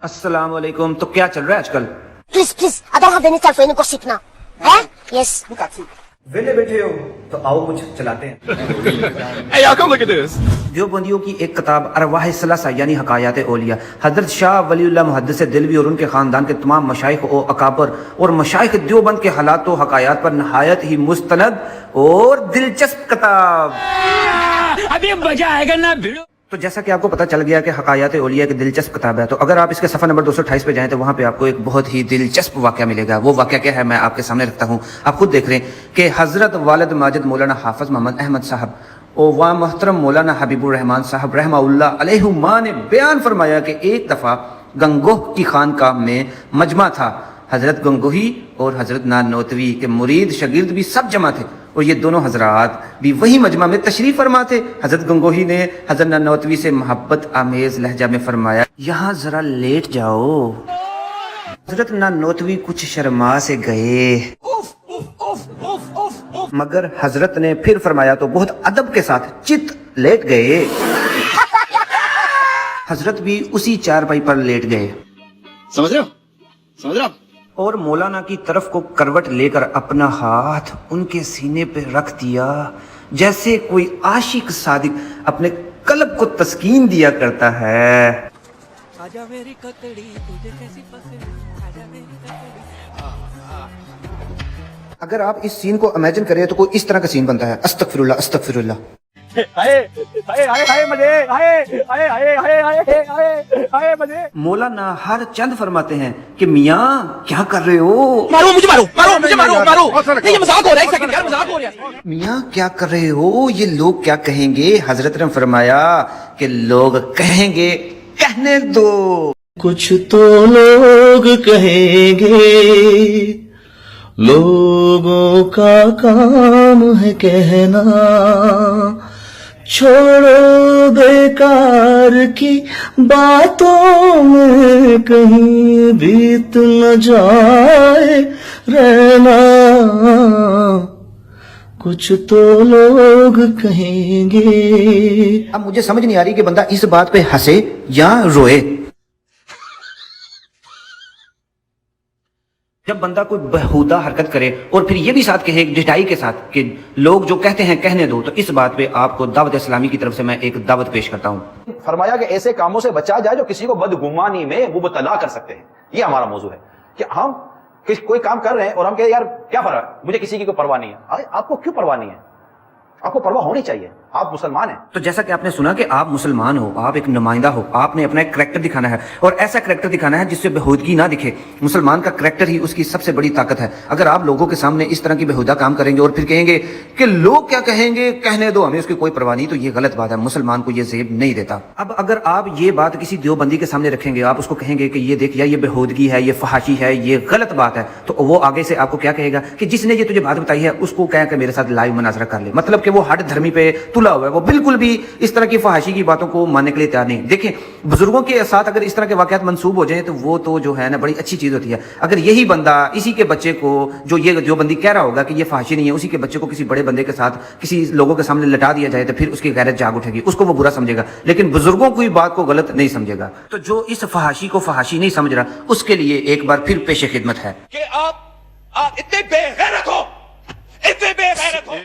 अस्सलाम वालेकुम। तो क्या चल रहा है आजकल? Please, I don't have any time for any gossip now. Eh? Yes, look at you. वेले बैठे हो तो आओ कुछ चलाते हैं। Hey, y'all, come look at this. देवबंदियों की एक किताब अरवाह सलासा यानी हकायात औलिया, हजरत शाह वलीउल्लाह मुहद्दिस दिलवी और उनके खानदान के तमाम मशाइख और अकाबर और मशाइख देवबंद के हालात व हकायात पर नहायत ही मुस्तनद और दिलचस्प किताब। अभी मजा आएगा ना भिड़ो। तो जैसा कि आपको पता चल गया कि हकायात औलिया की दिलचस्प किताब है, तो अगर आप इसके सफ़ा नंबर 228 पे जाएं तो वहाँ पे आपको एक बहुत ही दिलचस्प वाक़या मिलेगा। वो वाक़या क्या है मैं आपके सामने रखता हूँ, आप खुद देख रहे हैं कि हज़रत वालिद माजिद मौलाना हाफ़िज़ मोहम्मद अहमद साहब और वहाँ मोहतरम मौलाना हबीबुर रहमान साहब रहमहुल्लाह अलैहुमा ने बयान फरमाया कि एक दफ़ा गंगोह की खानकाह में मजमा था। हज़रत गंगोही और हज़रत नानोतवी के मुरीद शागिर्द भी सब जमा थे और ये दोनों हजरात भी वही मजमा में तशरीफ फरमा थे। हज़रत गंगोही ने हज़रत नानोतवी से मोहब्बत आमेज लहजा में फरमाया, यहाँ जरा लेट जाओ। हज़रत नानोतवी कुछ शर्मा से गए, मगर हजरत ने फिर फरमाया तो बहुत अदब के साथ चित लेट गए। हजरत भी उसी चारपाई पर लेट गए। समझ रहे हो? और मौलाना की तरफ को करवट लेकर अपना हाथ उनके सीने पे रख दिया, जैसे कोई आशिक सादिक अपने कल्ब को तस्कीन दिया करता है। आजा मेरी कतड़ी तुझे कैसी पसंद, आजा मेरी कतड़ी। अगर आप इस सीन को इमेजिन करें तो कोई इस तरह का सीन बनता है, अस्तगफिरुल्लाह अस्तगफिरुल्लाह। मौलाना हर चंद फरमाते हैं कि मियाँ क्या कर रहे हो? मारो मुझे, मारो। ये मजाक हो रहा है, एक सेकंड यार, मजाक हो रहा है। मियाँ क्या कर रहे हो? ये लोग क्या कहेंगे? हजरत ने फरमाया कि लोग कहेंगे, कहने दो। कुछ तो लोग कहेंगे, लोगों का काम है कहना, छोड़ो बेकार की बातों में कहीं बीत न जाए रहना। कुछ तो लोग कहेंगे। अब मुझे समझ नहीं आ रही कि बंदा इस बात पे हंसे या रोए। जब बंदा कोई बेहुदा हरकत करे और फिर ये भी साथ कहे डिटाई के साथ कि लोग जो कहते हैं कहने दो, तो इस बात पे आपको दावत इस्लामी की तरफ से मैं एक दावत पेश करता हूँ। फरमाया कि ऐसे कामों से बचा जाए जो किसी को बदगुमानी में मुबतला कर सकते हैं। ये हमारा मौजू है कि हम कोई काम कर रहे हैं और हम कहे यार क्या फर्क, मुझे किसी की कोई परवाह नहीं है। आपको क्यों परवाह नहीं है? आपको परवाह होनी चाहिए, आप मुसलमान हैं। तो जैसा कि आपने सुना कि आप मुसलमान हो, आप एक नुमाइंदा हो, आपने अपना एक करैक्टर दिखाना है और ऐसा करैक्टर दिखाना है जिससे बेहूदगी ना दिखे। मुसलमान का करैक्टर ही उसकी सबसे बड़ी ताकत है। अगर आप लोगों के सामने इस तरह की बेहुदा काम करेंगे और फिर कहेंगे कि लोग क्या कहेंगे, कहने दो, हमें उसकी कोई परवाह नहीं, तो ये गलत बात है। मुसलमान को ये ज़ेब नहीं देता। अब अगर आप ये बात किसी देवबंदी के सामने रखेंगे, आप उसको कहेंगे कि ये देख, ये बेहूदगी है, ये फहाशी है, ये गलत बात है, तो वो आगे से आपको क्या कहेगा कि जिसने ये तुझे बात बताई है उसको कह के मेरे साथ लाइव मुनाजरा कर ले। मतलब कि वो हट धर्मी पे तुला हुआ है, वो बिल्कुल भी इस तरह की फहाशी की बातों को मानने के लिए तैयार नहीं। देखें, बुजुर्गों के साथ अगर इस तरह के वाकयात मंसूब हो जाए तो वो तो जो है ना बड़ी अच्छी चीज होती है। अगर यही बंदा इसी के बच्चे को, जो ये जो बंदी कह रहा होगा कि ये फहाशी नहीं है, उसी के बच्चे को किसी बड़े बंदे के साथ किसी लोगों के सामने लटा दिया जाए तो फिर उसकी गैरत जाग उठेगी, उसको वो बुरा समझेगा, लेकिन बुजुर्गों की बात को गलत नहीं समझेगा। तो जो इस फहाशी को फहाशी नहीं समझ रहा, उसके लिए एक बार फिर पेशे खिदमत है कि आप इतने बेगैरत हो, इतने बेगैरत हो।